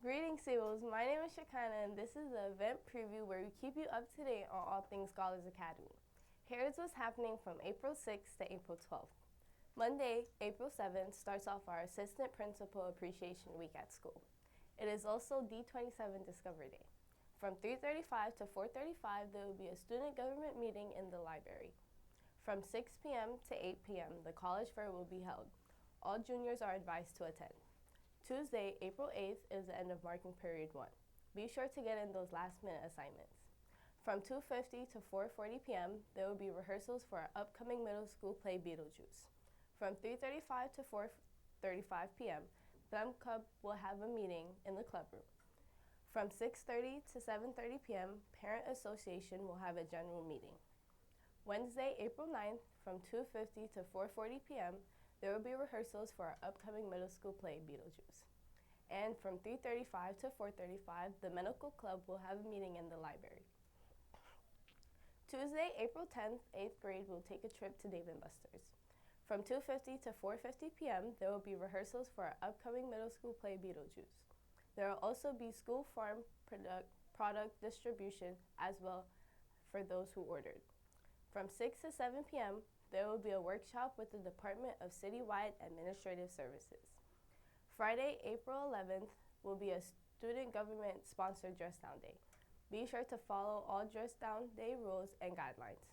Greetings, seawolves. My name is Shekinah, and this is the event preview where we keep you up to date on all things Scholars Academy. Here is what's happening from April 6th to April 12th. Monday, April 7th, starts off our Assistant Principal Appreciation Week at school. It is also D27 Discovery Day. From 3:35 to 4:35, there will be a student government meeting in the library. From 6 p.m. to 8 p.m., the college fair will be held. All juniors are advised to attend. Tuesday, April 8th is the end of marking period 1. Be sure to get in those last-minute assignments. From 2:50 to 4:40 p.m., there will be rehearsals for our upcoming middle school play Beetlejuice. From 3:35 to 4:35 p.m., Them Club will have a meeting in the clubroom. From 6:30 to 7:30 p.m., Parent Association will have a general meeting. Wednesday, April 9th, from 2:50 to 4:40 p.m., there will be rehearsals for our upcoming middle school play, Beetlejuice. And from 3:35 to 4:35, the Medical Club will have a meeting in the library. Tuesday, April 10th, 8th grade will take a trip to Dave & Buster's. From 2:50 to 4:50 p.m., there will be rehearsals for our upcoming middle school play, Beetlejuice. There will also be school farm product distribution as well for those who ordered. From 6 to 7 p.m., there will be a workshop with the Department of Citywide Administrative Services. Friday, April 11th, will be a student government-sponsored Dress Down Day. Be sure to follow all Dress Down Day rules and guidelines.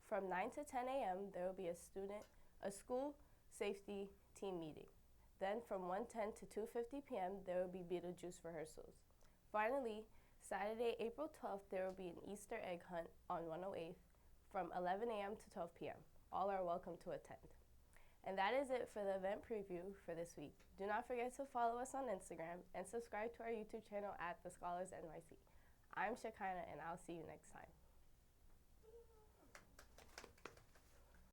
From 9 to 10 a.m., there will be a school safety team meeting. Then from 1:10 to 2:50 p.m., there will be Beetlejuice rehearsals. Finally, Saturday, April 12th, there will be an Easter egg hunt on 108th from 11 a.m. to 12 p.m. All are welcome to attend. And that is it for the event preview for this week. Do not forget to follow us on Instagram and subscribe to our YouTube channel at TheScholarsNYC. I'm Shekinah, and I'll see you next time.